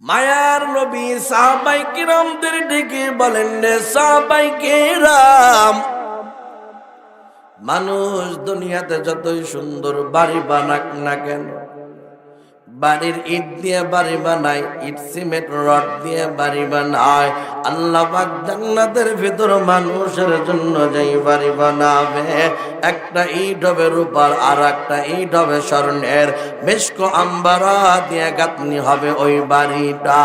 মায়ার নবী সাহাবায়ে কিরামদের ডেকে বলেন, রে সাহাবায়ে কিরাম, মানুষ দুনিয়াতে যতই সুন্দর বাড়ি বানাক না কেন, বাড়ির ইট দিয়ে বাড়ি বানায়, ইট সিমেন্ট রড দিয়ে বাড়ি বানায়, আল্লাহ পাক জান্নাতের ভিতর মানুষের জন্য যেই বাড়ি বানাবে, একটা ইট হবে রূপার আর একটা ইট হবে স্বর্ণের, মিশক আম্বারা দিয়ে গাঁথনি হবে ওই বাড়িটা।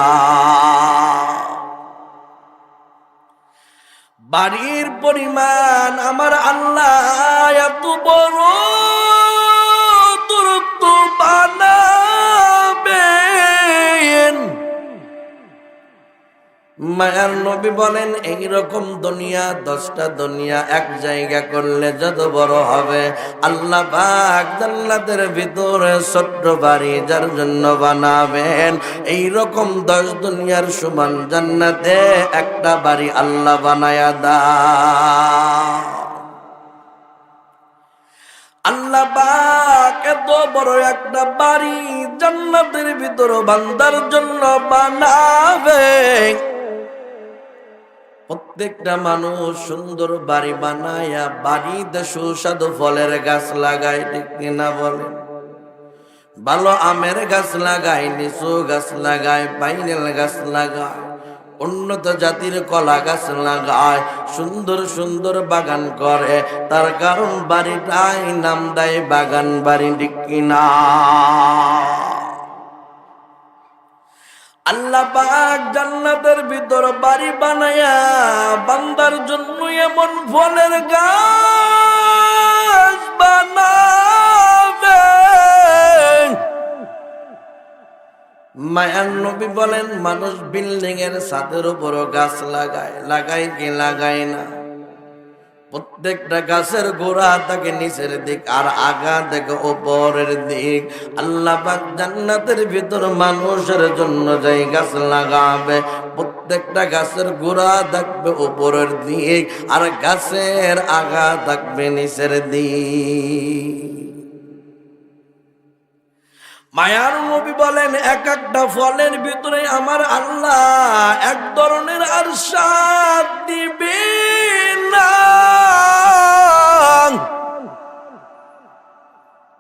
বাড়ির পরিমাণ আমার আল্লাহ এত বড় দূরত্ব বানাবেন। মায়ার নবী বলেন, এইরকম দুনিয়া 10টা দুনিয়া এক জায়গা করলে যত বড় হবে, আল্লাহ পাক জান্নাতের ভিতরে ছোট্ট বাড়ি যার জন্য বানাবেন, এইরকম 10 দুনিয়ার সমান জান্নাতে একটা বাড়ি আল্লাহ বানায়া দাও। আল্লাহ পাক এত বড় একটা বাড়ি জান্নাতের ভিতরে বান্দার জন্য বানাবে। প্রত্যেকটা মানুষ সুন্দর বাড়ি বানায়া বাড়িতে সুস্বাদু ফলের গাছ লাগায়, ঠিক কিনা বলেন? ভালো আমের গাছ লাগায়, লিচু গাছ লাগায়, পাইনাপেল গাছ লাগায়, উন্নত জাতির কলা গাছ লাগায়, সুন্দর সুন্দর বাগান করে, তার কারণ বাড়িটাই নাম দেয় বাগান বাড়ি, ঠিক কিনা? আল্লাহ পাক জান্নাতের ভিতর বাড়ি বানায়া বান্দার জন্য এমন ফলের গাছ বানাবে। মায়ার নবী বলেন, মানুষ বিল্ডিং এর ছাদের উপরও গাছ লাগায় কি লাগায় না? প্রত্যেকটা গাছের গোড়া থাকে নিচের দিক আর আগা থেকে উপরের দিক। আল্লাহ পাক জান্নাতের ভিতর মানুষের জন্য যেই গাছ লাগাবে, প্রত্যেকটা গাছের গোড়া থাকবে উপরের দিক আর গাছের আগা থাকবে নিচের দিক। মায়ার নবী বলেন, এক একটা ফলের ভিতরে আমার আল্লাহ এক ধরনের আরশাদ দিবেন না।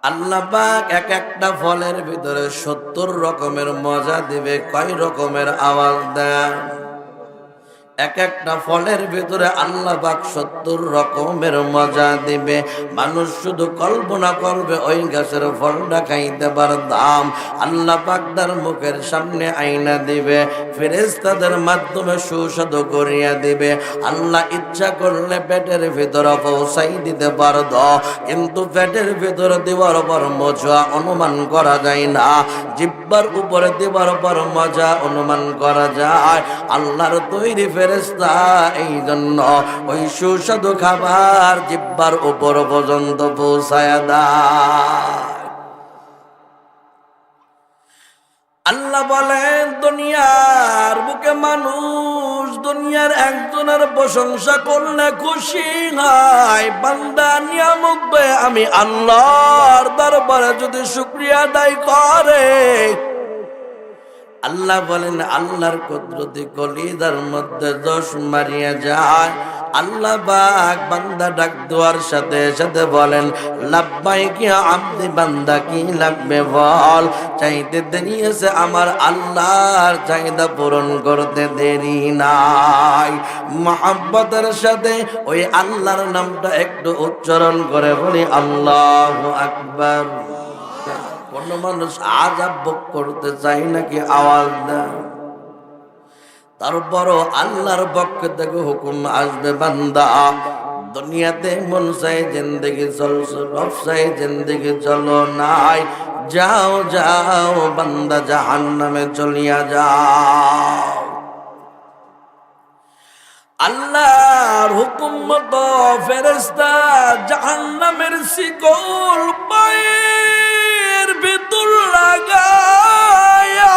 আল্লাহ পাক এক একটা ফলের ভিতরে 70 রকমের মজা দিবে। কয় রকমের? আওয়াজ দেন। এক একটা ফলের ভিতরে আল্লাহ পাক 70 রকমের মজা দিবে। মানুষ শুধু কল্পনা করবে ওই গাছের ফলটা খাইতে পারতাম। আল্লাহ পাক তার মুখের সামনে আইনা দিবে, ফেরেশতাদের মাধ্যমে সুস্বাদু করিয়া দিবে। আল্লাহ ইচ্ছা করলে পেটের ভিতরে পৌঁছাই দিতে পারত, কিন্তু পেটের ভিতরে দেওয়ার পর মজা অনুমান করা যায় না, জিহ্বার উপরে দেওয়ার পর মজা অনুমান করা যায়। আল্লাহর তৈরি ফেরেশতা এই জন্য ওই সুস্বাদু খাবার জিহ্বার উপর পর্যন্ত পৌঁছায়া দেয়। আল্লাহ বলেন, দুনিয়ার বুকে মানুষ দুনিয়ার একজনের প্রশংসা করলে খুশি হয়। বান্দা নিয়ামত পেয়ে আমি আল্লাহর দরবারে যদি শুকরিয়া আদায় করে, আল্লাহ বলেন আল্লাহর কুদরতি কলিজার মধ্যে জোশ মারিয়া যায়। আল্লাহ পাক বান্দা ডাক দেওয়ার সাথে সাথে বলেন, লাব্বাইক ইয়া আব্দি, বান্দা কি লাগবে বল। চাইতে দেরি আছে, আমার আল্লাহর চাহিদা পূরণ করতে দেরি নাই। মুহাব্বতের সাথে ওই আল্লাহর নামটা একটু উচ্চারণ করে বলি, আল্লাহু আকবার। কোন মানুষ আযাব ভোগ করতে চাই নাকি? আওয়াজ দেয়। তারপরও আল্লাহর পক্ষ থেকে হুকুম আসবে, বান্দা দুনিয়াতে মন চাই জিন্দেগি চলছো, রব চাই জিন্দেগি চলো নাই, যাও যাও বান্দা জাহান্নামে চলিয়া যাও। আল্লাহর হুকুম মতো ফেরেশতা জাহান্নামের শিকল পায়ের ভিতর লাগায়া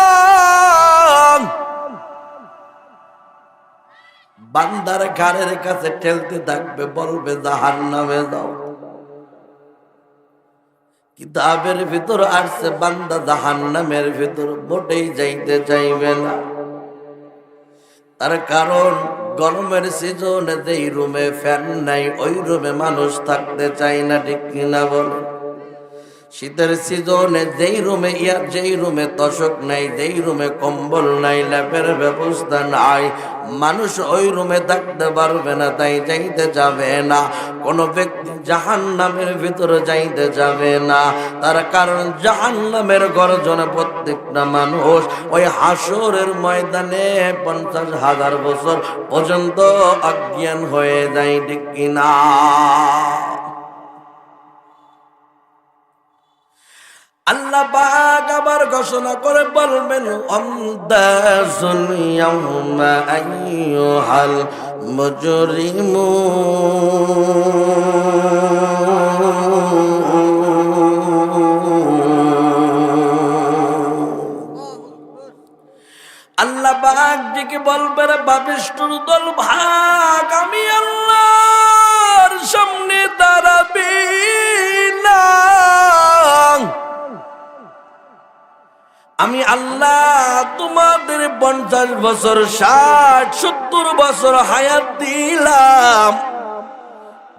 বান্দার ঘাড়ের কাছে ঠেলতে থাকবে, বলবে জাহান্নামে যাও। কিতাবের ভিতর আসছে বান্দা জাহান্নামের ভিতর মোটেই যাইতে চাইবে না। তার কারণ গরমের সিজনে যেই রুমে ফ্যান নাই ওই রুমে মানুষ থাকতে চায় না, ঠিক কিনা বলে? শীতের সিজনে যেই রুমে তোশক নাই, যেই রুমে কম্বল নাই, ল্যাপের ব্যবস্থা নাই, মানুষ ওই রুমে থাকতে পারবে না, তাই যাইতে যাবে না। কোন ব্যক্তি জাহান্নামের ভিতরে যাইতে যাবে না, তার কারণ জাহান্নামের গর্জনে প্রত্যেকটা মানুষ ওই হাসরের ময়দানে 50,000 বছর পর্যন্ত অজ্ঞান হয়ে যায়, ঠিক কিনা? আল্লাহ পাক আবার ঘোষণা করে বলবেন, আমদাসুন ইয়াউমা আইয়ুহাল মুজরিমুন। আল্লাহ পাক ডেকে বলবেন, পাপিষ্ঠর দল ভাগ, আমি আল্লাহর সামনে দাঁড়াবে না। আমি আল্লাহ তোমাদের 50 বছর 60-70 বছর হায়াত দিলাম,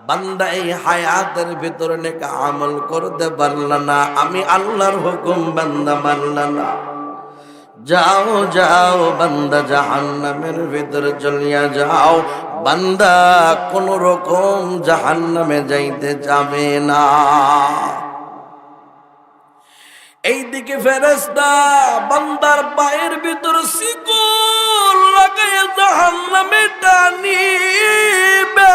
বান্দা এই হায়াতের ভিতরে নেক আমল করতে পারল না, আমি আল্লাহর হুকুম বান্দা মানল না। যাও যাও বান্দা জাহান্নামের ভিতরে চলিয়া যাও। বান্দা কোন রকম জাহান্নামে যাইতে যাবে না। এইদিকে ফেরেশতা বান্দার পায়ের ভিতর শিকল লাগাইয়া জাহান্নামে টানিবে।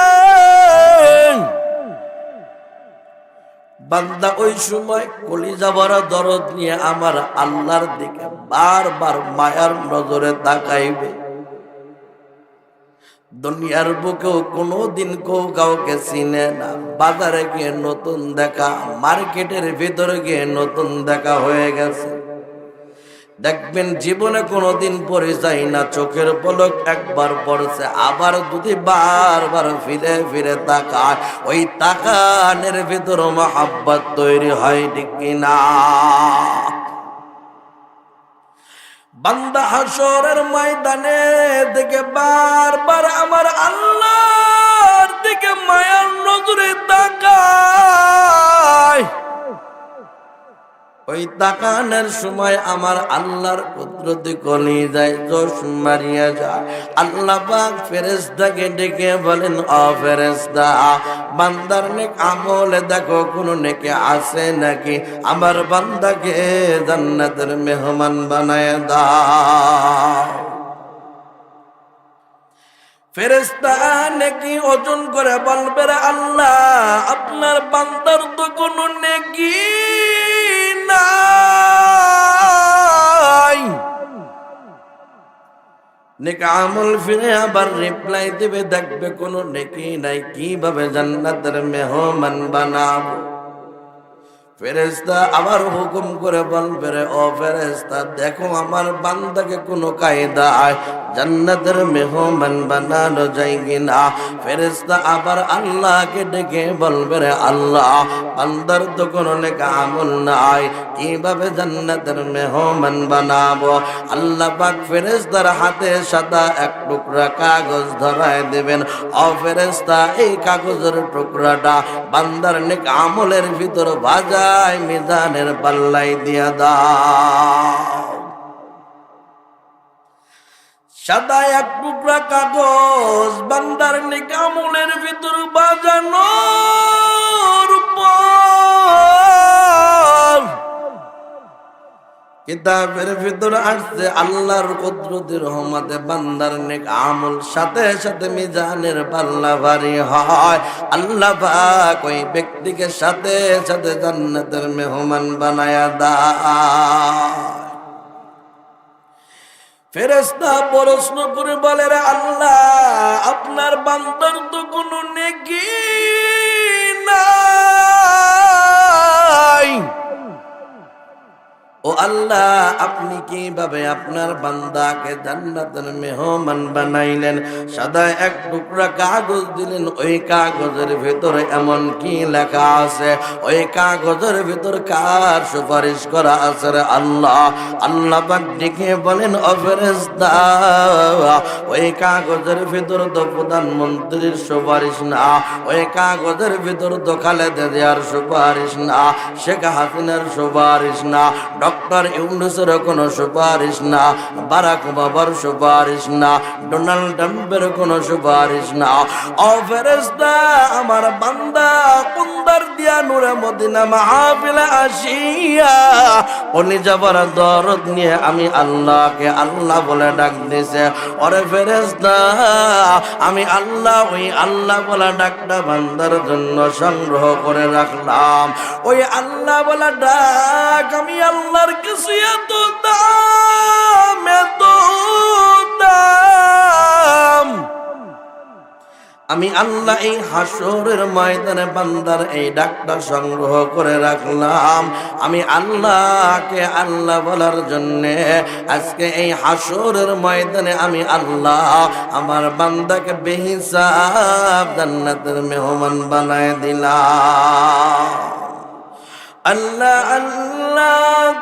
বান্দা ওই সময় কলিজা ভরা দরদ নিয়ে আমার আল্লাহর দিকে বারবার মায়ার নজরে তাকাইবে। দুনিয়ার বুকেও কোনোদিন কেউ কাউকে চিনে না, বাজারে গিয়ে নতুন দেখা, মার্কেটের ভিতরে গিয়ে নতুন দেখা হয়ে গেছে। দেখবেন জীবনে কোনোদিন পরিচয় না, চোখের পলক একবার পড়ছে, আবার যদি বারবার ফিরে ফিরে তাকায়, ওই তাকানের ভিতরে মহাব্বত তৈরি হয়, ঠিক কিনা? বান্দা হাসরের ময়দানে দিকে বারবার আমার আল্লাহর দিকে মায়ার নজরে তাকায়। ওই তাকানোর সময় আমার আল্লাহর কুদরতি কলিজায় জোশ মারিয়া যায়। আল্লাহ পাক ফেরেশতাকে ডেকে বলেন, ও ফেরেশতা, বান্দার নেক আমলে দেখো কোন নেকে আছে নাকি, আমার বান্দাকে জান্নাতের মেহমান বানায় দাও। ফেরেশতা নেকি ওজন করে বলবে, আল্লাহ আপনার বান্দার তো কোনো নেকি নাই। নেক আমল ফিরে আবার রিপ্লাই দিবে, দেখবে কোনো নেকি নাই, কিভাবে জান্নাতের মেহমান বানাবো? ফেরেশতা আবার হুকুম করে বলবে, ও ফেরেশতা দেখো আমার বান্দাকে কোনো কায়দায় জান্নাতের মেহমান বানানো যায় কিনা। ফেরেশতা আবার আল্লাহকে ডেকে বলবে, আল্লাহ বান্দার তো কোনো নেক আমল নাই, কিভাবে জান্নাতের মেহমান বানাবো? আল্লাহ পাক ফেরেশতার হাতে সাদা এক টুকরা কাগজ ধরায় দেবেন। ও ফেরেশতা এই কাগজের টুকরাটা বান্দার নেক আমলের ভিতর ভাজা মিজানের পাল্লাই দিয়া দাও। সাদা এক টুকরা কাগজ বান্দার নেক আমলের ভিতর বাজানোর পর কিতাবের ভিতর আসছে আল্লাহর কুদরতি রহমতে বান্দার নেক আমল সাথে সাথে মিজানের পাল্লা ভারী হয়। আল্লাহ পাক ওই ব্যক্তিকে সাথে সাথে জান্নাতের মেহমান বানায়া দেয়। ফেরেশতা প্রশ্ন করে বলে, আল্লাহ আপনার বান্দার তো কোনো নেকি নাই, ও আল্লাহ, আপনি কিভাবে আপনার বান্দাকে জান্নাতের মেহমান বানাইলেন? সাদা এক টুকরা কাগজ দিলেন, ওই কাগজের ভিতরে এমন কি লেখা আছে? ওই কাগজের ভিতর কার সুপারিশ করা আছে রে আল্লাহ? আল্লাহ পাক ডেকে বলেন, ও ফেরেশতা, ওই কাগজের ভিতর তো প্রধানমন্ত্রীর সুপারিশ না, ওই কাগজের ভিতর তো খালেদা জিয়ার সুপারিশ না, শেখ হাসিনার সুপারিশ না, ডক্টর ইউনূসের কোনো সুপারিশ না, বারাক ওবামার সুপারিশ না, ডোনাল্ড ট্রাম্পের কোনো সুপারিশ না। ও ফেরেশতা, আমার বান্দা কুন্দার দিয়া নূরে মদিনা মাহফিলে আসিয়া উনি যাবার দরদ নিয়ে আমি আল্লাহকে আল্লাহ বলে ডাক দিছে। ওরে ফেরেশতা, আমি আল্লাহ, ওই আল্লাহ বলা ডাকটা বান্দার জন্য সংগ্রহ করে রাখলাম। ওই আল্লাহ বলা ডাক আমি আল্লাহর কাছে এত দাম, এত দাম। আমি আল্লাহ এই হাসরের ময়দানে বান্দার এই ডাকটা সংগ্রহ করে রাখলাম। আমি আল্লাহকে আল্লাহ বলার জন্যে আজকে এই হাসরের ময়দানে আমি আল্লাহ আমার বান্দাকে বেহিসাব জান্নাতের মেহমান বানায় দিলাম। আল্লাহ আল্লাহ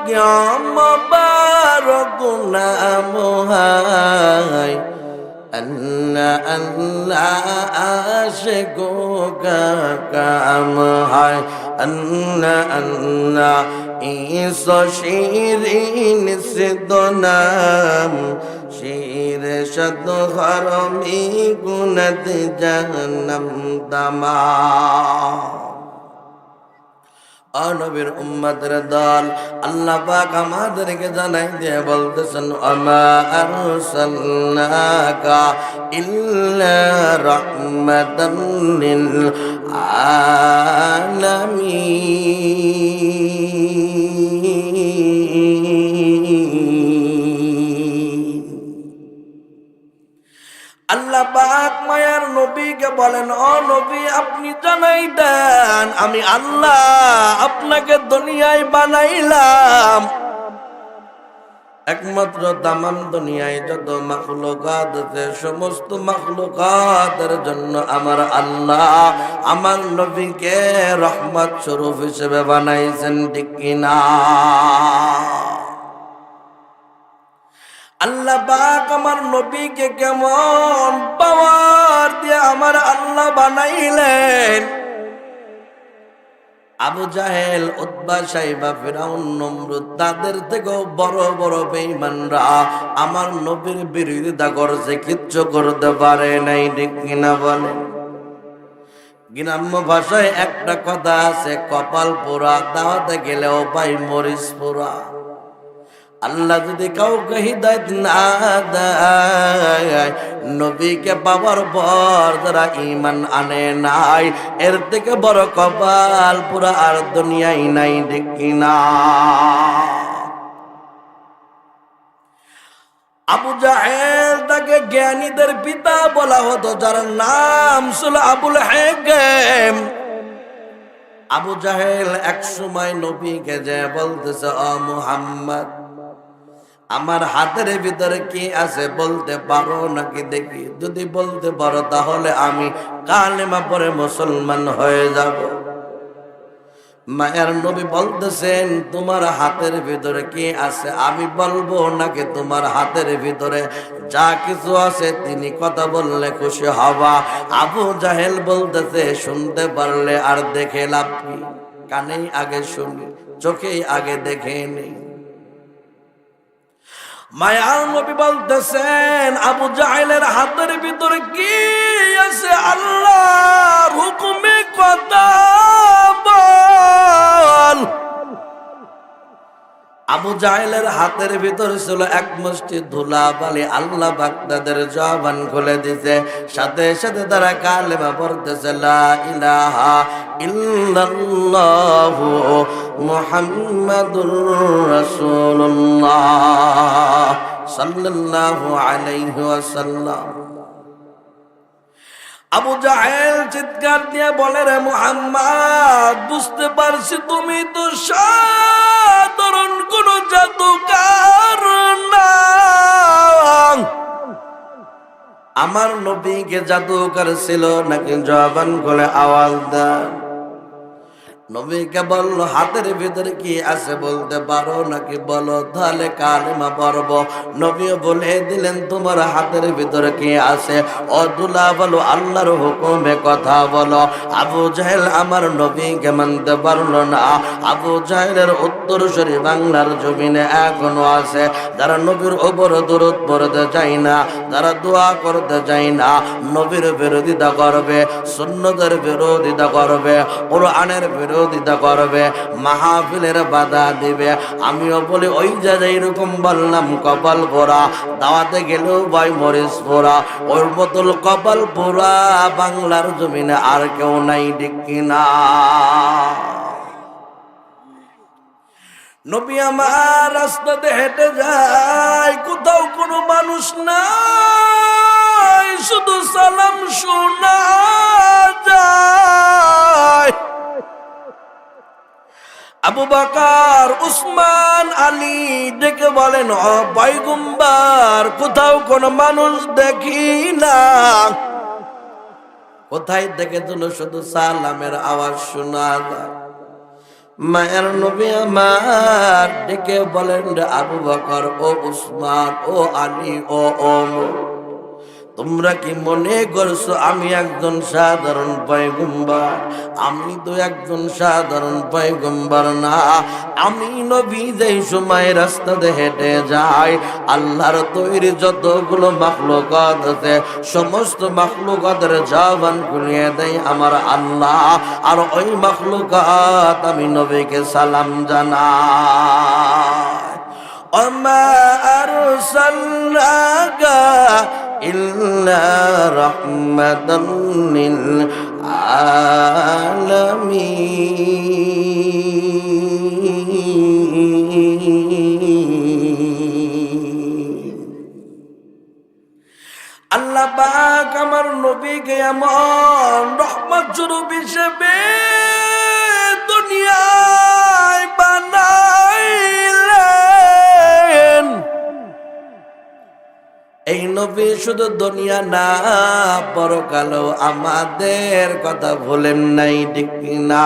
क्या मुबारक नाम है, अल्लाह अल्लाह आशिकों का काम है, अल्लाह अल्लाह ईसो शीरीन से दो नाम, शीर शद हरमी गुनत जहन्नम तमाम। নবীর উম্মতের দল আল্লাহ পাক আমাদেরকে জানাই দিয়ে বলতেছেন, আমা আরসালনাকা ইল্লা রাহমাতান লিল আলামিন। আল্লাহ পাক মায়ার নবীকে বলেন, ও নবী, আপনি জানাই দেন আমি আল্লাহ আপনাকে দুনিয়ায় বানাইলাম একমাত্র তামাম দুনিয়ায় যত মাখলুকাত আছে সমস্ত মাখলুকাতের জন্য আমার আল্লাহ আমার নবীকে রহমত স্বরূপ হিসেবে বানাইছেন, ঠিক কিনা? আল্লাহ পাক আমার নবীকে কেমন পাওয়ার দিয়ে আমার আল্লাহ বানাইলেন। আবু জাহেল, উতবা, সাইবা, ফিরাউন, নমরুদ তাদের থেকেও বড় বড় বেঈমানরা আমার নবীর বিরোধিতা করছে, কিচ্ছু করতে পারে নাই, ঠিক কিনা বলেন? গ্রাম্য ভাষায় একটা কথা আছে, কপাল পোড়া দাওয়াতে গেলেও পাই মরিচ পোড়া। আল্লাহ যদি কাউকে হিদায়াত না দেয়, নবীকে পাওয়ার পর যারা ঈমান আনে নাই, এর থেকে বড় কপাল পুরা আর দুনিয়ায় নাই, ঠিক কিনা? আবু জাহেল তাকে জ্ঞানীদের পিতা বলা হতো, যার নাম ছিল আবুল হাকিম। আবু জাহেল এক সময় নবীকে যে বলতেছে, ও মুহাম্মদ, আমার হাতের ভিতরে কি আছে বলতে পারো নাকি দেখি? যদি বলতে পারো তাহলে আমি কালেমা পড়ে মুসলমান হয়ে যাব। মায়ের নবী বলতেছেন, তোমার হাতের ভিতরে কি আছে আমি বলবো নাকি তোমার হাতের ভিতরে যা কিছু আছে তিনি কথা বললে খুশি হবা? আবু জাহেল বলতেছে, শুনতে পারলে আর দেখে লাভ কি? কানেই আগে শুনি, চোখেই আগে দেখে নেই। মায়ার নবী বলতেছেন, আবু জাহেলের হাতের ভিতরে কি আছে আল্লাহর হুকুমে কথা বল। আবু জাহেলের হাতের ভিতরে ছিল এক মুষ্টি ধুলা বালি। আল্লাহ পাক তাদের জবান খুলে দিতে, সাথে সাথে তারা কালেমা পড়তেছে, লা ইলাহা ইল্লাল্লাহু মুহাম্মাদুর রাসূলুল্লাহ সাল্লাল্লাহু আলাইহি ওয়াসাল্লাম। আবু জাহেল চিৎকার দিয়ে বলে, রে মুহাম্মদ, বুঝতে পারছি তুমি তো সাধারণ কোন জাদুকর না। আমার নবীকে জাদুকর ছিল নাকি? জবান করে আওয়াজ দেন। নবীকে বলল, হাতের ভিতরে কি আছে বলতে পারো নাকি? বলো, তাহলে কালেমা পড়ব। নবীও বলে দিলেন, তোমার হাতের ভিতরে কি আছে? ও দুলা বলো, আল্লাহর হুকুমে কথা বলো। আবু জাহেল আমার নবীকে মানতে পারলো না। আবু জাহেলের উত্তরসূরি বাংলার জমিনে এখনো আছে, যারা নবীর ওপর দরুদ পড়তে চায় না, যারা দোয়া করতে চায় না, নবীর বিরোধিতা করবে, সুন্নতের বিরোধিতা করবে, কোরআনের বিরোধিতা করবে, মাহফিলের বাধা দিবে। আমিও বলি, ওই যে এইরকম বললাম কপাল পোড়া, দাওয়াতে গেলেও ভাই মরিচ পোড়া, ওর বোতল কপাল পোড়া বাংলার জমিনে আর কেউ নাই, ঠিক কিনা? নবী আমার রাস্তাতে হেঁটে যায়, কোথাও কোনো মানুষ নাই, শুধু সালাম শোনা যায়। আবু বকর, উসমান, আলী ডেকে বলেন, ও পয়গম্বর, কোথাও কোনো মানুষ দেখি না। কোথায় দেখে যেন শুধু সালামের আওয়াজ শোনা যায়। মায়ের নবী আমার ডেকে বলেন, রে আবু বকর, ও উসমান, ও আলী, ও ওমর, তোমরা কি মনে করছো আমি একজন সাধারণ পয়গম্বর? আমি তো একজন সাধারণ পয়গম্বর না। আমি নবী যেই সময় রাস্তাতে হেঁটে যাই, আল্লাহর তৈরি যতগুলো মাখলুকাত আছে, সমস্ত মাখলুকাতের জবান খুলিয়ে দেয় আমার আল্লাহ। আর ওই মাখলুকাত আমি নবীকে সালাম জানাই। ওমা আরসালনাকা ইল্লা রাহমাতাল লিল আলামিন। আল্লাহ পাক আমার নবীকে এমন রহমত স্বরূপ হিসেবে দুনিয়ায় বানাইলেন। এই নবী শুধু দুনিয়া না, পরকালেও আমাদের কথা ভুলেন নাই, ঠিক না?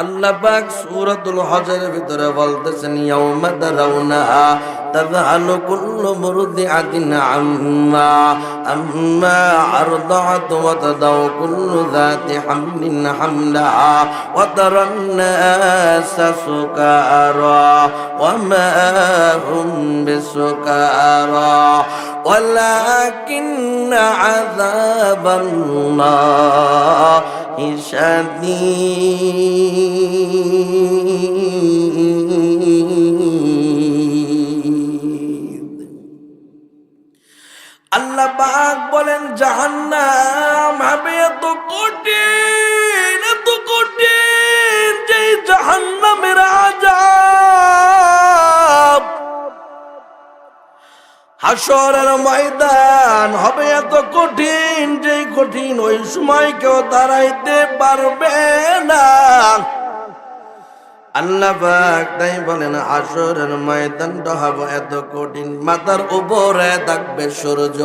আল্লাহ পাক সূরাতুল হজের ভিতরে বলতেছেন, ইয়াউমা তারাউনাহা তাযহালু কুল্লু মুরদিআতিন আম্মা আরদাআত ওয়া তাদাউ কুল্লু যাতি হামলিন হামলাহা ওয়া তারান নাসা সুকারা ওয়া মা হুম বিসুকারা ওয়ালাকিন্না আযাবাল্লাহি শাদীদ। আল্লাহ পাক বলেন, জাহান্নাম হবে এত কঠিন, এত কঠিন, যে জাহান্নামের আযাব, হাসরের ময়দান হবে এত কঠিন, যে কঠিন ওই সময় কেউ দাঁড়াইতে পারবে না। আল্লাহ পাক তাই বলেন, হাসরের ময়দানটা হবে এত কঠিন, মাথার উপরে থাকবে সূর্য,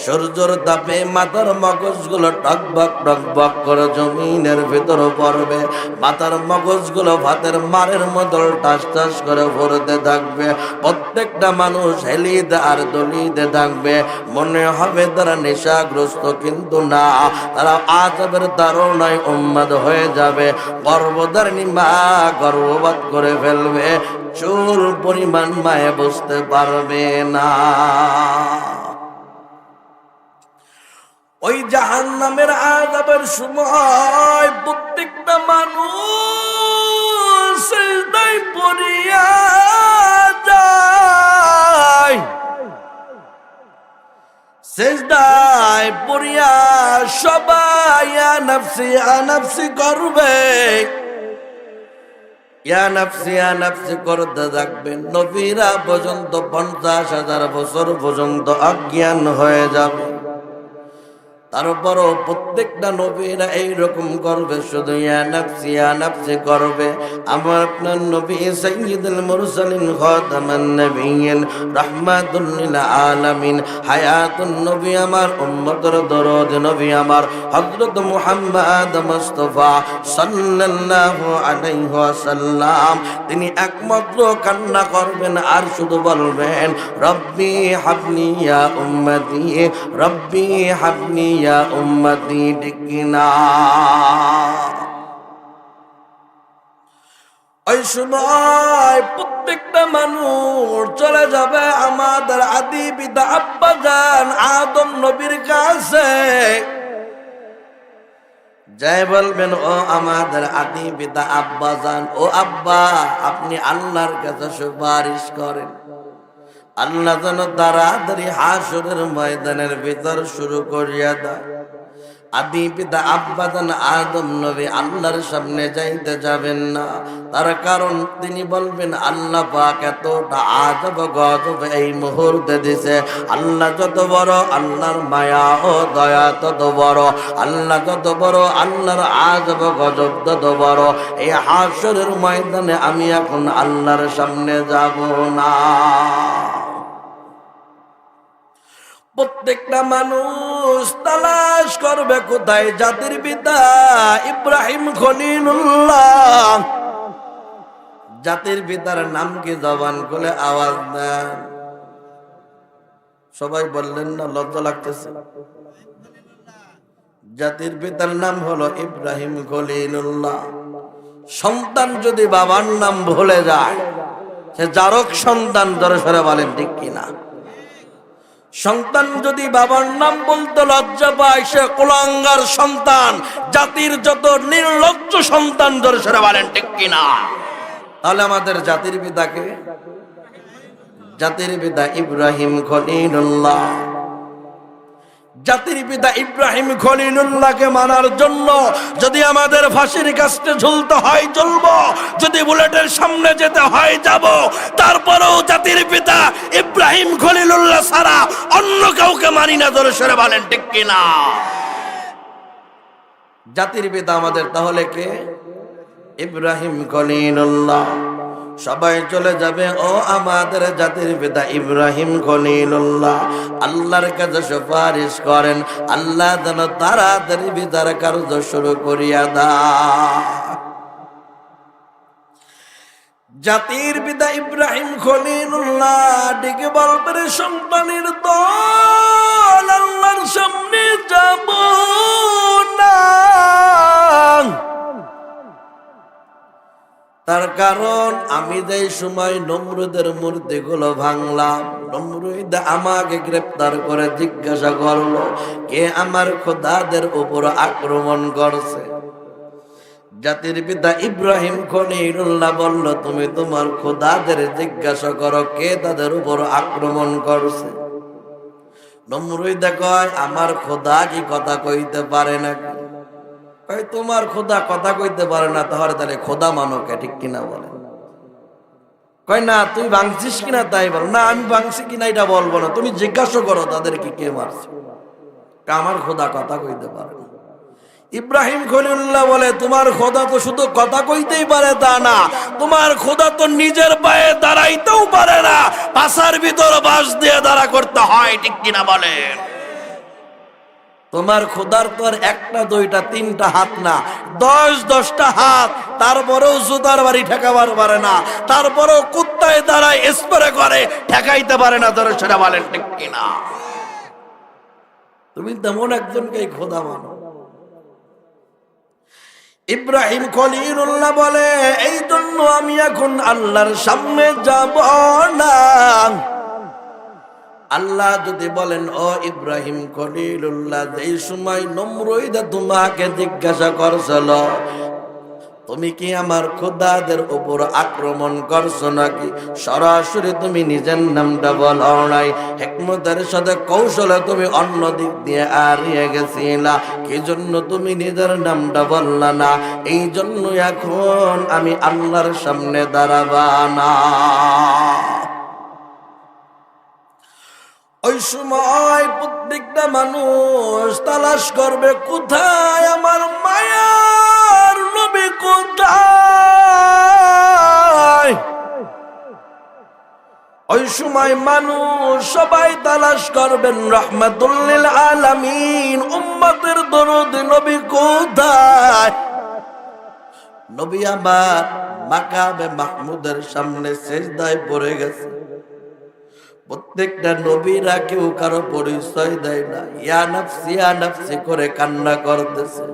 সূর্যের তাপে মাথার মগজগুলো টকবক টকবক করে জমিনের ভিতর পড়বে, মাথার মগজগুলো ভাতের মারের মতো টাস টাস করে পড়তে থাকবে। প্রত্যেকটা মানুষ হেলিতে আর দলিতে থাকবে, মনে হবে তারা নেশাগ্রস্ত, কিন্তু না, তারা আযাবের তাড়নায় উন্মাদ হয়ে যাবে। গর্ভধারিণী মা গর্ভপাত করে ফেলবে, চুল পরিমাণ মায়ে বুঝতে পারবে না। ওই জাহান্নামের আযাবের সময় প্রত্যেকটা মানুষ সিজদায় পড়িয়া যায়, সিজদায় পড়িয়া সবাই আনাফসি আনাফসি করবে। ইয়া নাফসি করতে থাকবেন। নবীরা পর্যন্ত 50,000 বছর পর্যন্ত অজ্ঞান হয়ে যাবে, তারপরও প্রত্যেকটা নবীরা এইরকম করবে, শুধু ইয়া নাফসি করবে। আমার আপনার নবী সাইয়্যিদুল মুরসালিন খাতামান নবিয়্যিন রাহমাতুল লিল আলামিন হায়াতুন নবী আমার উম্মতের দরদ নবী আমার হযরত মুহাম্মদ মুস্তাফা সাল্লাল্লাহু আলাইহি ওয়াসাল্লাম, তিনি একমাত্র কান্না করবেন আর শুধু বলবেন রব্বি হাবলি ইয়া উম্মতি, রব্বি হাবলি ইয়া উম্মতি। ঠিক না? ওই সময় প্রত্যেকটা মানুষ চলে যাবে আমাদের আদি পিতা আব্বাজান আদম নবীর কাছে, যাই বলবেন ও আমাদের আদি পিতা আব্বাজান, ও আব্বা আপনি আল্লাহর কাছে সুপারিশ করেন, আল্লাহ যেন তাড়াতাড়ি হাসরের ময়দানের ভিতর শুরু করিয়া দেয়। আদি পিতা আব্বাজান আদম নবী আল্লাহর সামনে যাইতে যাবেন না, তার কারণ তিনি বলবেন আল্লাহ পাক এতটা আজব গজব এই মুহূর্তে দিছে। আল্লাহ যত বড়, আল্লাহর মায়া ও দয়া তত বড়, আল্লাহ যত বড়, আল্লাহর আজব গজব তত বড়। এই হাসরের ময়দানে আমি এখন আল্লাহর সামনে যাব না। প্রত্যেকটা মানুষ তালাশ করবে কোথায় জাতির পিতা ইব্রাহিম খলিলুল্লাহ। জাতির পিতার নাম কি? জবান খুলে আওয়াজ দেন। সবাই বললেন না? লজ্জা লাগতেছে? জাতির পিতার নাম হলো ইব্রাহিম খলিলুল্লাহ। সন্তান যদি বাবার নাম ভুলে যায় সে জারক সন্তান, জোরে সরে বলেন ঠিক কিনা? সন্তান যদি বাবার নাম বলতে লজ্জা পায় সে কুলাঙ্গার সন্তান, জাতির যত নির্লজ্জ সন্তান, জোরে সরে বলেন ঠিক কিনা? তাহলে আমাদের জাতির পিতাকে, জাতির পিতা ইব্রাহিম খলিলুল্লাহ, জাতির পিতা ইব্রাহিম খলিলুল্লাহকে মানার জন্য যদি আমাদের ফাঁসির কাছে ঝুলতে হয় ঝুলব, যদি বুলেটের সামনে যেতে হয় যাব, তারপরেও জাতির পিতা ইব্রাহিম খলিলুল্লাহ ছাড়া অন্য কাউকে মানি না, জোরে সরে বলেন ঠিক কিনা? জাতির পিতা আমাদের তাহলে কে? ইব্রাহিম খলিলুল্লাহ। সবাই চলে যাবে ও আমাদের জাতির পিতা ইব্রাহিম খলিলুল্লাহ আল্লাহর কাছে সুপারিশ করেন, আল্লাহ যেন তাড়াতাড়ি বিচার কার্য শুরু করিয়া দেয়। জাতির পিতা ইব্রাহিম খলিলুল্লাহ ডেকে বলবে সন্তানের দল আল্লাহর সামনে যাব না। তার কারণ আমি যে সময় নমরুদের মূর্তিগুলো ভাঙলাম, নমরুদ আমাকে গ্রেফতার করে জিজ্ঞাসা করলো কে আমার খোদাদের উপর আক্রমণ করছে। জাতির পিতা ইব্রাহিম খলিলুল্লাহ বলল তুমি তোমার খোদাদের জিজ্ঞাসা করো কে তাদের উপর আক্রমণ করছে। নমরুদ কয় আমার খোদা কি কথা কইতে পারে না? তোমার খোদা কথা কইতে পারে না, তাহলে খোদা মানো কে? ঠিক কিনা বলে? কয় না তুই ভাঙছিস কিনা তাই বল। না আমি ভাঙছি কিনা এটা বলবো না, তুমি জিজ্ঞাসা করো তাদেরকে কে মারছে। আমার খোদা কথা কইতে পারে না। ইব্রাহিম খলিলুল্লাহ বলে তোমার খোদা তো শুধু কথা কইতেই পারে তা না, তোমার খোদা তো নিজের পায়ে দাঁড়াইতেও পারে না, পাছার ভিতর বাঁশ দিয়ে দাঁড়া করতে হয়। ঠিক কিনা বলেন? তোমার খোদার তো আর একটা দুইটা তিনটা হাত না, 10-10টা হাত, তারপরেও জুতার বাড়ি ঠেকাবার পারে না, তারপরেও কুত্তায় দাঁড়ায় স্প্রে করে ঠেকাইতে পারে না। ধরে সেটা বলেন ঠিক কিনা? তুমি তেমন একজনকে খোদা মানো। ইব্রাহিম খলিলুল্লাহ বলে এই জন্য আমি এখন আল্লাহর সামনে যাব না। আল্লাহ যদি বলেন ও ইব্রাহিম খলিলুল্লাহ এই সময় নমরুদ তোমাকে জিজ্ঞাসা করছিল তুমি কি আমার খোদাদের উপর আক্রমণ করছো নাকি? সরাসরি তুমি নিজের নামটা বলো নাই, হিকমতের সাথে কৌশলে তুমি অন্য দিক দিয়ে হারিয়ে গেছিলা। কি জন্য তুমি নিজের নামটা বললা না? এই জন্য এখন আমি আল্লাহর সামনে দাঁড়াবা না। ওই সময় প্রত্যেকটা মানুষ তালাশ করবে, কোথায় আমার মায়ার নবী, কোথায়? ওই সময় মানুষ সবাই তালাশ করবেন রাহমাতুল লিল আলামিন, উম্মতের দরদি নবী কোথায়? নবী আমার মাকামে মাহমুদের সামনে সিজদায় পড়ে গেছে। প্রত্যেকটা নবীরা কেউ কারো পরিচয় দেয় না, ইয়া নাফসি করে কান্না করতেছে।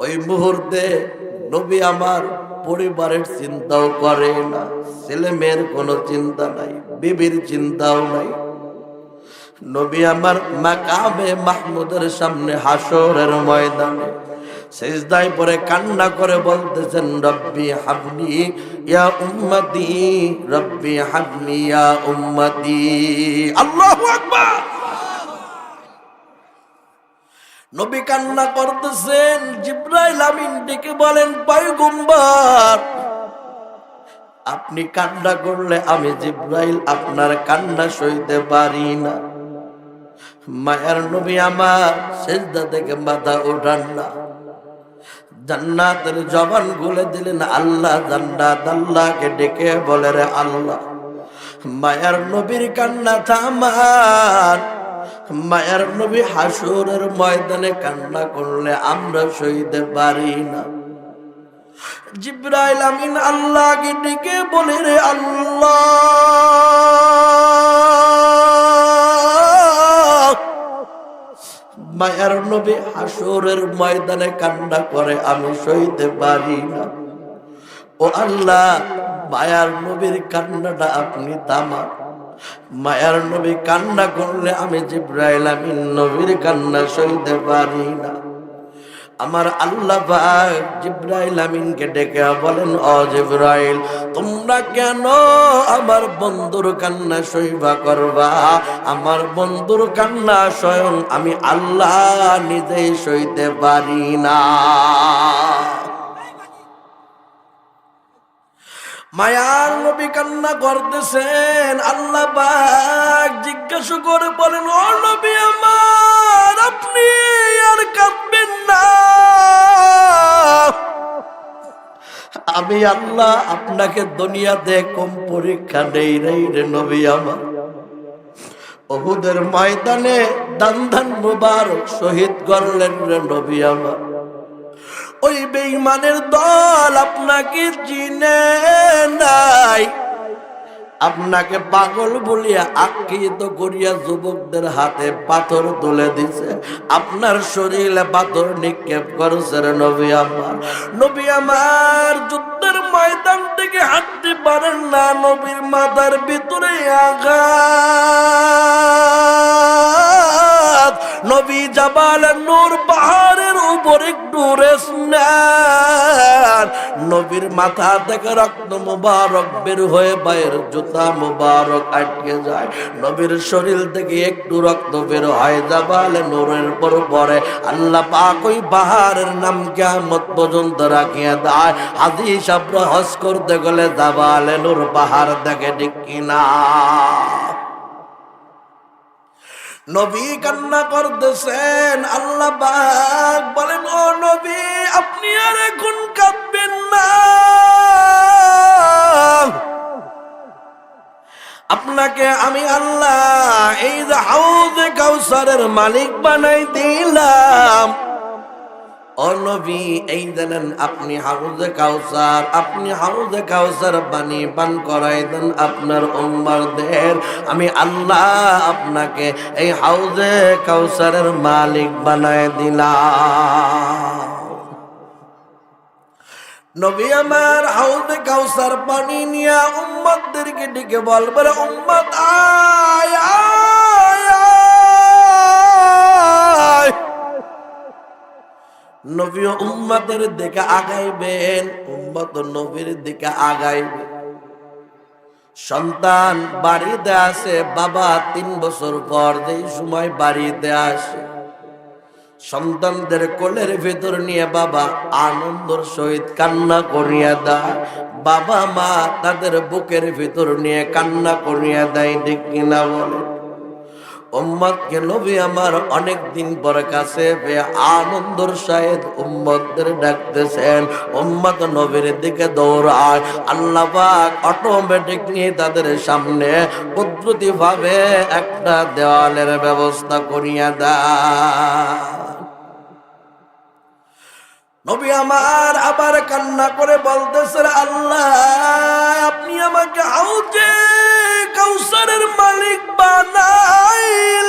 ওই মুহূর্তে নবী আমার পরিবারের চিন্তাও করে না, ছেলে মেয়ের কোনো চিন্তা নাই, বিবির চিন্তাও নাই। নবী আমার মাকামে মাহমুদের সামনে হাসরের ময়দানে সিজদায় পড়ে কান্না করে বলতেছেন, রব্বি হাবলি ইয়া উম্মতি, রব্বি হাবলি ইয়া উম্মতি। আল্লাহু আকবার। নবী কান্না করতেছেন, জিবরাইল আমিন ডেকে বলেন, পয়গম্বর আপনি কান্না করলে আমি জিবরাইল আপনার কান্না সইতে পারি না। মায়ার নবী আমার সিজদা থেকে মাথা ওঠান না, জান্নাতের জবান খুলে দিলেন, আল্লাহ জান্নাত আল্লাহকে ডেকে বলে, রে আল্লাহ মায়ার নবীর কান্না থামান। মায়ার নবী হাসরের ময়দানে কান্না করলে আমরা সইতে পারি না। জিবরাইল আমিন আল্লাহকে ডেকে বলে, রে আল্লাহ মায়ার নবী হাসরের ময়দানে কান্না করে আমি সইতে পারি না। ও আল্লাহ মায়ার নবীর কান্নাটা আপনি থামান। মায়ার নবী কান্না করলে আমি জিবরাইল আমিন নবীর কান্না সইতে পারি না। আমার আল্লাহ পাক জিবরাইল আমিনকে ডেকে বলেন, ও জিবরাইল তোমরা কেন আমার বন্ধুর কান্না সইবা করবা? আমার বন্ধুর কান্না স্বয়ং আমি আল্লাহ নিজেই সইতে পারি না। মায়ার নবী কান্না করতেছেন, আল্লাহ পাক জিজ্ঞাসা করে বলেন, ও নবী আমার আপনি আর কাঁদবেন না, আমি আল্লাহ আপনাকে দুনিয়াতে কম পরীক্ষা নেই রে নবী আমার। উহুদের ময়দানে দান মুবারক শহীদ করলেন রে নবী আমার। ওই বেঈমানের দল আপনাকে চিনে নাই, আপনাকে পাগল বলিয়া আখ্যায়িত করিয়া যুবকদের হাতে পাথর তুলে দিছে, আপনার শরীরে পাথর নিক্ষেপ করছে রে নবী আমার। নবী আমার যুদ্ধের ময়দান থেকে হাঁটতে পারেন না, নবীর মাথার ভিতরে আঘাত। নবী জাবালে নূর পাহাড়ের উপর একটু রেস্ট নেন, নবীর মাথা থেকে রক্ত মুবারক বের হয়ে বাইর জুতা মুবারক আটকে যায়, নবীর শরীর থেকে একটু রক্ত বের হয়, জাবালে নূরের উপর পড়ে। আল্লাহ পাক ওই পাহাড়ের নাম কিয়ামত পর্যন্ত রাখিয়া দেয়। হাজী সাহেবরা হজ করতে গেলে জাবালে নূর পাহাড় দেখে, ঠিক কিনা? নবী কান্না করতেছেন, আল্লাহ পাক বলেন, ও নবী আপনি আর এখন কাঁদবেন না, আপনাকে আমি আল্লাহ এই যে হাউজে কাউসারের মালিক বানাই দিলাম। ও নবী এই জানেন আপনি হাউজে কাউসার, আপনি হাউজে কাউসার পানি পান করাই দেন আপনার উম্মতদের। আমি আল্লাহ আপনাকে এই হাউজে কাউসারের মালিক বানায় দিলাম। নবী আমার হাউজে কাউসার পানি নিয়ে উম্মতদেরকে ডেকে বলবে, উম্মত আয় আয় আয়। নবী ও উম্মতের দিকে আগাইবেন, উম্মত ও নবীর দিকে আগাইবে। সন্তান বাড়িতে আসে, বাবা 3 বছর পর যেই সময় বাড়িতে আসে, সন্তানদের কোলের ভেতর নিয়ে বাবা আনন্দের সহিত কান্না করিয়া দেয়, বাবা মা তাদের বুকের ভিতর নিয়ে কান্না করিয়া দেয়, ঠিক কিনা বলে? উম্মতকে নবী আমার অনেক দিন পর কাছে পেয়ে আনন্দের সহিত উম্মতদের ডাকতেছেন। উম্মত নবীর দিকে দৌড়ায়। আল্লাহ পাক অটোমেটিকলি তাদের সামনে কুদরতি ভাবে একটা দেওয়ালের ব্যবস্থা করিয়া দেয়। নবী আমার আবার কান্না করে বলতেছেন, আল্লাহ আপনি আমাকে হাউজে কাউসারের মালিক বানাইলেন,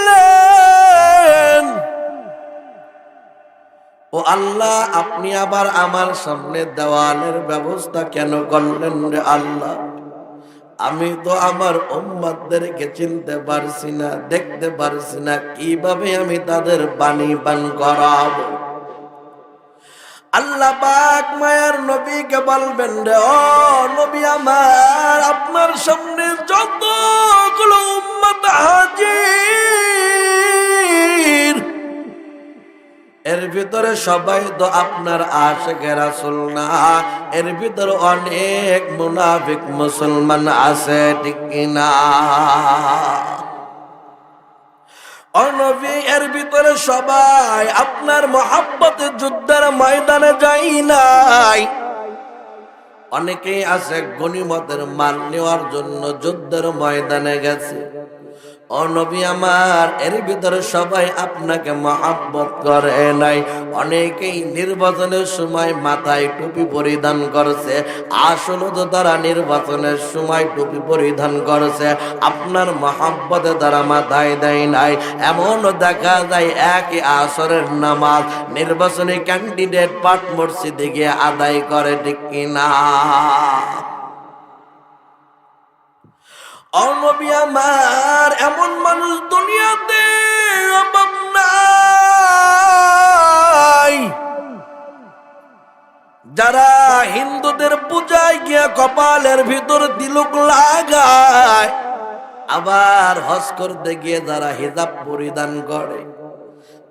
ও আল্লাহ আপনি আবার আমার সামনে দেওয়ালের ব্যবস্থা কেন করলেন রে আল্লাহ? আমি তো আমার উম্মতদেরকে চিনতে পারছি না, দেখতে পারছি না, কিভাবে আমি তাদের পানি পান করাবো? আল্লাহ পাক মায়ার নবীকে বলবেন, রে ও নবী আমার, আপনার সামনে যতগুলো উম্মত হাজির, এর ভিতরে সবাই তো আপনার আশিকে রাসূল না, এর ভিতরে অনেক মুনাফিক মুসলমান আছে, ঠিক কিনা? ও নবী, এর ভিতরে সবাই আপনার মহব্বতে যুদ্ধের ময়দানে যাই নাই। অনেকেই আছে গনিমতের মাল নেওয়ার জন্য যুদ্ধের ময়দানে গেছে। ও নবী আমার, এর ভিতরে সবাই আপনাকে মহব্বত করে নাই। অনেকেই নির্বাচনের সময় মাথায় টুপি পরিধান করছে, আসলে তো তারা নির্বাচনের সময় টুপি পরিধান করছে, আপনার মহব্বতে তারা মাথায় দেয় নাই। এমনও দেখা যায় একই আসরের নামাজ নির্বাচনী ক্যান্ডিডেট পাট মসজিদে গিয়ে আদায় করে, ঠিক কিনা? ও নবী আমার, এমন মানুষ দুনিয়াতে অভাব নাই, যারা হিন্দুদের পূজায় গিয়া কপালের ভিতর তিলক লাগায়, আবার হজ করতে গিয়ে যারা হিজাব পরিধান করে,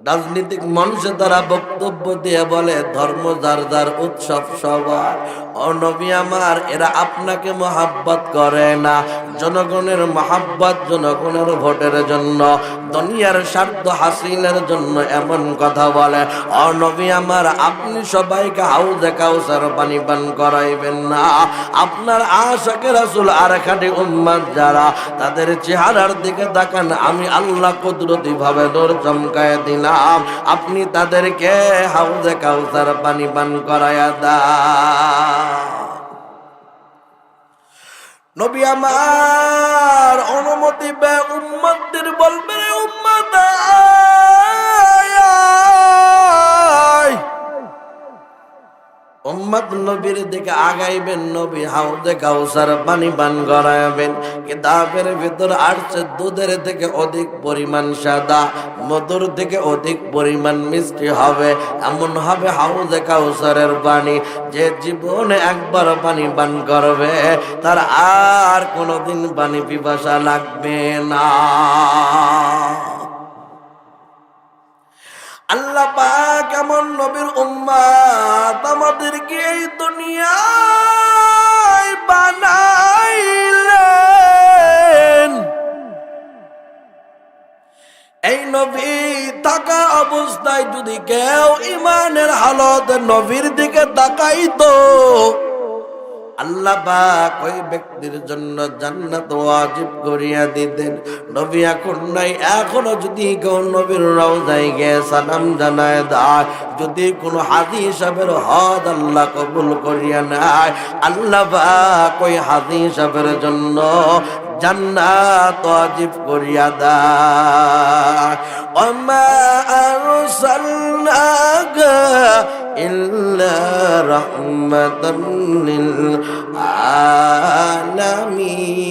রাজনৈতিক মঞ্চে তারা বক্তব্য দিয়ে বলে ধর্ম যার যার, উৎসব সবার। ও নবী আমার, এরা আপনাকে মহাব্বত করে না, জনগণের মহাব্বত, জনগণের ভোটের জন্য, দুনিয়ার স্বার্থ হাসিলের জন্য এমন কথা বলে। ও নবী আমার, আপনি সবাইকে হাউজে কাউসার পানি পান করাইবেন না। আপনার আশিকে রাসূল আর খাঁটি উম্মত যারা, তাদের চেহারার দিকে তাকান, আমি আল্লাহ কুদরতি ভাবে নূর চমকায় দিলাম, আপনি তাদেরকে হাউজে কাউসার পানি পান করায়া দাও। নবী আমার অনুমতি পেয়ে উম্মতদের বলবেন, উম্মত উম্মত নবীর দিকে আগাইবেন, নবী হাউজে কাউসার পানি পান করাবেন। কিতাবের ভিতর আসছে দুধের থেকে অধিক পরিমাণ সাদা, মধুর থেকে অধিক পরিমাণ মিষ্টি হবে, এমন হবে হাউজে কাউসারের পানি, যে জীবনে একবার পানি পান করবে তার আর কোনোদিন পানি পিপাসা লাগবে না। আল্লাহ পাক এমন নবীর উম্মত আমাদেরকে এই দুনিয়ায় বানাইলেন। এই নবী থাকা অবস্থায় যদি কেউ ইমানের হালত নবীর দিকে তাকাইতো, আল্লাহ পাক ওই ব্যক্তির জন্য জান্নাত ওয়াজিব করিয়া দিতেন। নবী এখন নাই, এখনো যদি কেউ নবীর রওজায় গিয়ে সালাম জানায় দেয়, যদি কোনো হাজী সাহেবের হজ আল্লাহ কবুল করিয়া নেয়, আল্লাহ পাক ওই হাজী সাহেবের জন্য জান্নাত ওয়াজিব করিয়া দেয়। ওমা আরসালনাকা ইল্লা রাহমাতাল লিল আলামিন।